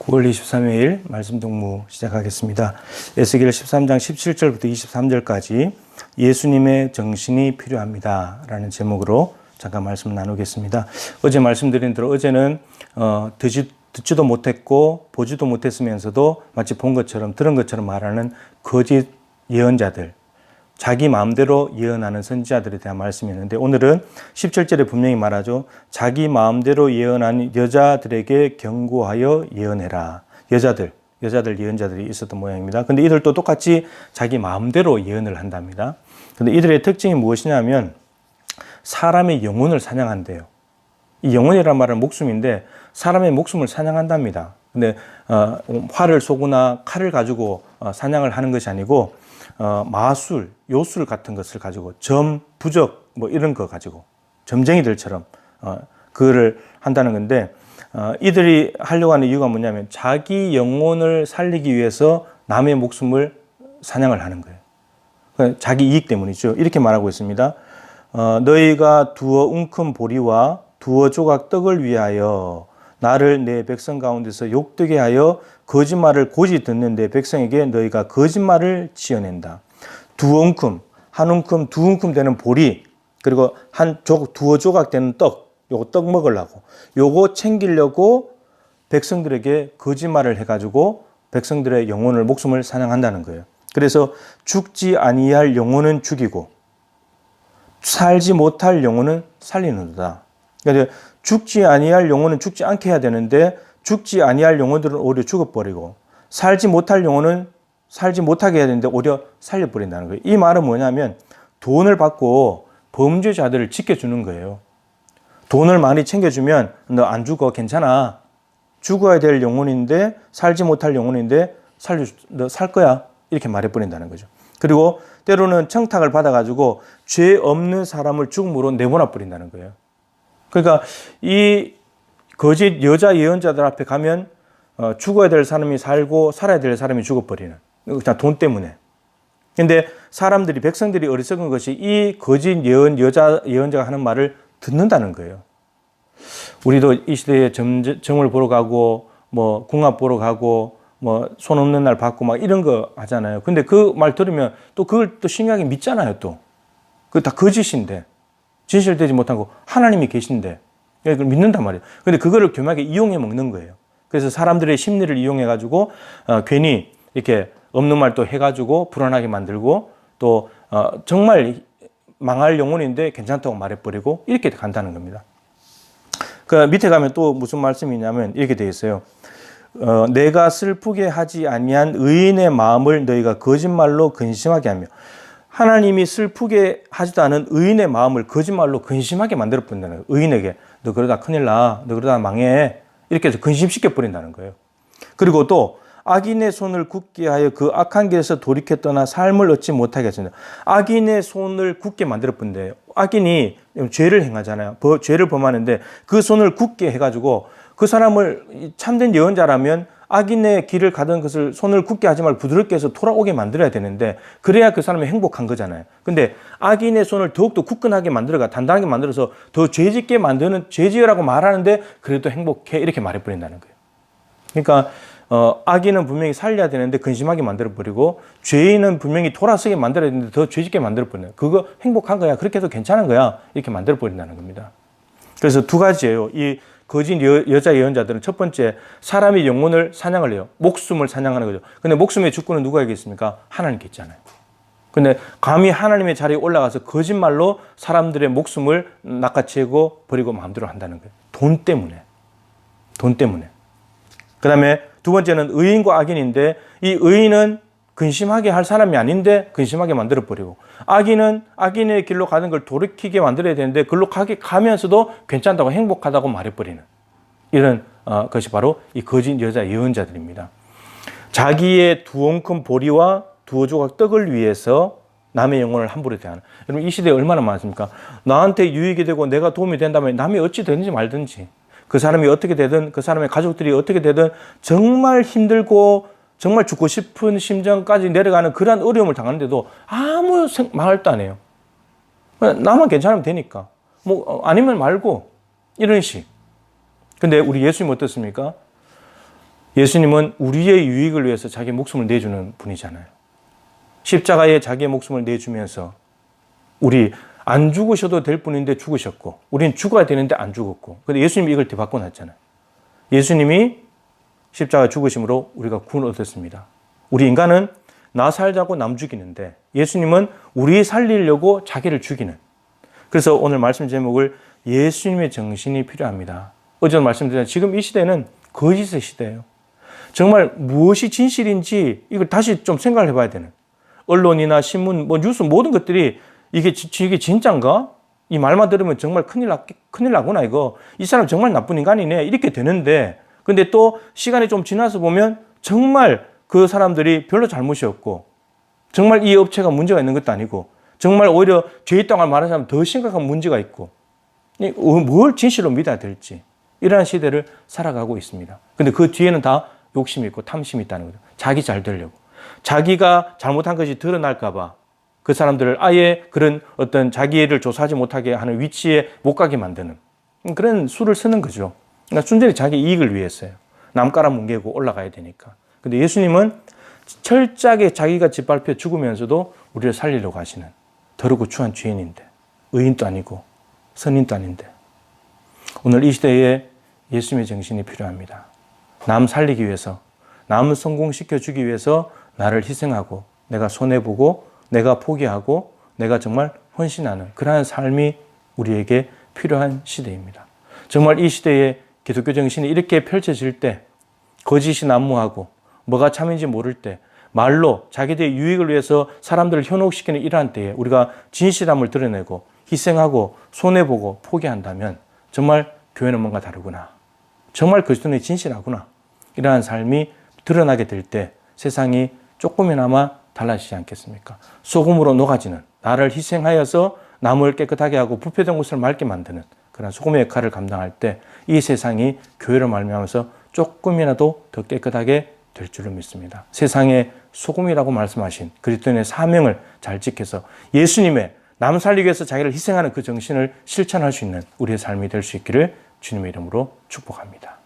9월 23일 말씀 동무 시작하겠습니다. 에스겔 13장 17절부터 23절까지 예수님의 정신이 필요합니다 라는 제목으로 잠깐 말씀 나누겠습니다. 어제 말씀드린 대로 어제는 듣지도 못했고 보지도 못했으면서도 마치 본 것처럼 들은 것처럼 말하는 거짓 예언자들, 자기 마음대로 예언하는 선지자들에 대한 말씀이었는데, 오늘은 17절에 분명히 말하죠. 자기 마음대로 예언하는 여자들에게 경고하여 예언해라. 여자들 예언자들이 있었던 모양입니다. 근데 이들도 똑같이 자기 마음대로 예언을 한답니다. 근데 이들의 특징이 무엇이냐면 사람의 영혼을 사냥한대요. 이 영혼이란 말은 목숨인데 사람의 목숨을 사냥한답니다. 근데 활을 쏘거나 칼을 가지고 사냥을 하는 것이 아니고 마술, 요술 같은 것을 가지고 부적 뭐 이런 거 가지고 점쟁이들처럼 그거를 한다는 건데, 이들이 하려고 하는 이유가 뭐냐면 자기 영혼을 살리기 위해서 남의 목숨을 사냥을 하는 거예요. 자기 이익 때문이죠. 이렇게 말하고 있습니다. 너희가 두어 웅큼 보리와 두어 조각 떡을 위하여 나를 내 백성 가운데서 욕되게 하여 거짓말을 고지 듣는 내 백성에게 너희가 거짓말을 지어낸다. 두어 웅큼, 한 웅큼, 두 웅큼 되는 보리, 그리고 두어 조각 되는 떡, 요거 떡 먹으려고, 요거 챙기려고 백성들에게 거짓말을 해가지고 백성들의 영혼을, 목숨을 사냥한다는 거예요. 그래서 죽지 아니할 영혼은 죽이고 살지 못할 영혼은 살리는도다. 그러니까 죽지 아니할 영혼은 죽지 않게 해야 되는데 죽지 아니할 영혼들은 오히려 죽어버리고 살지 못할 영혼은 살지 못하게 해야 되는데 오히려 살려버린다는 거예요. 이 말은 뭐냐면 돈을 받고 범죄자들을 지켜주는 거예요. 돈을 많이 챙겨주면 너 안 죽어, 괜찮아. 죽어야 될 영혼인데 살지 못할 영혼인데 너 살 거야. 이렇게 말해버린다는 거죠. 그리고 때로는 청탁을 받아가지고 죄 없는 사람을 죽음으로 내보내 버린다는 거예요. 그러니까 이 거짓 여자 예언자들 앞에 가면 죽어야 될 사람이 살고 살아야 될 사람이 죽어버리는, 그냥 돈 때문에. 근데 백성들이 어리석은 것이 이 거짓 여자 예언자가 하는 말을 듣는다는 거예요. 우리도 이 시대에 점을 보러 가고 뭐 궁합 보러 가고 뭐 손 없는 날 받고 막 이런 거 하잖아요. 근데 그 말 들으면 또 그걸 또 신기하게 믿잖아요. 또 그거 다 거짓인데, 진실되지 못하고 하나님이 계신데 그걸 믿는단 말이에요. 근데 그거를 교묘하게 이용해 먹는 거예요. 그래서 사람들의 심리를 이용해 가지고 괜히 이렇게 없는 말 또 해가지고 불안하게 만들고 또 정말 망할 영혼인데 괜찮다고 말해버리고 이렇게 간다는 겁니다. 그 밑에 가면 또 무슨 말씀이냐면 이렇게 되어 있어요. 내가 슬프게 하지 아니한 의인의 마음을 너희가 거짓말로 근심하게 하며, 하나님이 슬프게 하지도 않은 의인의 마음을 거짓말로 근심하게 만들어 버린다는 거예요. 의인에게 너 그러다 큰일 나, 너 그러다 망해, 이렇게 해서 근심시켜 버린다는 거예요. 그리고 또 악인의 손을 굳게 하여 그 악한 길에서 돌이켜 떠나 삶을 얻지 못하게 하신다. 악인의 손을 굳게 만들어 버린대요. 악인이 죄를 행하잖아요. 죄를 범하는데 그 손을 굳게 해가지고 그 사람을, 참된 예언자라면 악인의 길을 가던 것을 손을 굳게 하지 말고 부드럽게 해서 돌아오게 만들어야 되는데, 그래야 그 사람이 행복한 거잖아요. 근데 악인의 손을 더욱더 굳건하게 만들어가 단단하게 만들어서 더 죄짓게 만드는, 죄지으라고 말하는데 그래도 행복해, 이렇게 말해버린다는 거예요. 그러니까 악인은 분명히 살려야 되는데 근심하게 만들어버리고, 죄인은 분명히 돌아서게 만들어야 되는데 더 죄짓게 만들어버리는, 그거 행복한 거야, 그렇게 해도 괜찮은 거야, 이렇게 만들어버린다는 겁니다. 그래서 두 가지예요. 이 거짓 여자 예언자들은 첫 번째, 사람의 영혼을 사냥을 해요. 목숨을 사냥하는 거죠. 근데 목숨의 주권은 누가 있습니까? 하나님께 있잖아요. 근데 감히 하나님의 자리에 올라가서 거짓말로 사람들의 목숨을 낚아채고 버리고 마음대로 한다는 거예요. 돈 때문에. 그 다음에 두 번째는 의인과 악인인데, 이 의인은 근심하게 할 사람이 아닌데 근심하게 만들어버리고, 악인은 악인의 길로 가는 걸 돌이키게 만들어야 되는데 그걸로 가면서도 괜찮다고 행복하다고 말해버리는, 이런 것이 바로 이 거짓 여자 예언자들입니다. 자기의 두 옹큰 보리와 두어 조각 떡을 위해서 남의 영혼을 함부로 대하는. 여러분, 이 시대에 얼마나 많습니까? 나한테 유익이 되고 내가 도움이 된다면 남이 어찌 되든지 말든지, 그 사람이 어떻게 되든, 그 사람의 가족들이 어떻게 되든, 정말 힘들고 정말 죽고 싶은 심정까지 내려가는 그러한 어려움을 당하는데도 아무 말도 안 해요. 나만 괜찮으면 되니까. 아니면 말고, 이런 식. 근데 우리 예수님 어떻습니까? 예수님은 우리의 유익을 위해서 자기 목숨을 내주는 분이잖아요. 십자가에 자기의 목숨을 내주면서 우리 안 죽으셔도 될 분인데 죽으셨고, 우리는 죽어야 되는데 안 죽었고, 근데 예수님이 이걸 뒤바꿔놨잖아요. 예수님이 십자가 죽으심으로 우리가 구원을 얻었습니다. 우리 인간은 나 살자고 남 죽이는데 예수님은 우리 살리려고 자기를 죽이는. 그래서 오늘 말씀 제목을 예수님의 정신이 필요합니다. 어제도 말씀드렸지만 지금 이 시대는 거짓의 시대예요. 정말 무엇이 진실인지 이걸 다시 좀 생각을 해봐야 되는. 언론이나 신문, 뉴스 모든 것들이 이게 진짠가? 이 말만 들으면 정말 큰일 나구나 이거. 이 사람 정말 나쁜 인간이네 이렇게 되는데, 근데 또 시간이 좀 지나서 보면 정말 그 사람들이 별로 잘못이 없고, 정말 이 업체가 문제가 있는 것도 아니고, 정말 오히려 죄 있다고 말하자면 더 심각한 문제가 있고, 뭘 진실로 믿어야 될지 이러한 시대를 살아가고 있습니다. 근데 그 뒤에는 다 욕심이 있고 탐심이 있다는 거죠. 자기 잘 되려고. 자기가 잘못한 것이 드러날까 봐 그 사람들을 아예 그런 어떤 자기를 조사하지 못하게 하는 위치에 못 가게 만드는 그런 수를 쓰는 거죠. 그러니까 순전히 자기 이익을 위해서요. 남 깔아뭉개고 올라가야 되니까. 근데 예수님은 철저하게 자기가 짓밟혀 죽으면서도 우리를 살리려고 하시는 더럽고 추한 죄인인데, 의인도 아니고 선인도 아닌데, 오늘 이 시대에 예수님의 정신이 필요합니다. 남 살리기 위해서, 남을 성공시켜주기 위해서 나를 희생하고 내가 손해보고 내가 포기하고 내가 정말 헌신하는 그러한 삶이 우리에게 필요한 시대입니다. 정말 이 시대에 기독교 정신이 이렇게 펼쳐질 때, 거짓이 난무하고 뭐가 참인지 모를 때, 말로 자기들의 유익을 위해서 사람들을 현혹시키는 이러한 때에 우리가 진실함을 드러내고 희생하고 손해보고 포기한다면 정말 교회는 뭔가 다르구나. 정말 그리스도인이 진실하구나. 이러한 삶이 드러나게 될 때 세상이 조금이나마 달라지지 않겠습니까? 소금으로 녹아지는, 나를 희생하여서 남을 깨끗하게 하고 부패된 곳을 맑게 만드는 그런 소금의 역할을 감당할 때 이 세상이 교회를 말미암아서 조금이라도 더 깨끗하게 될 줄로 믿습니다. 세상의 소금이라고 말씀하신 그리스도인의 사명을 잘 지켜서 예수님의 남 살리기 위해서 자기를 희생하는 그 정신을 실천할 수 있는 우리의 삶이 될 수 있기를 주님의 이름으로 축복합니다.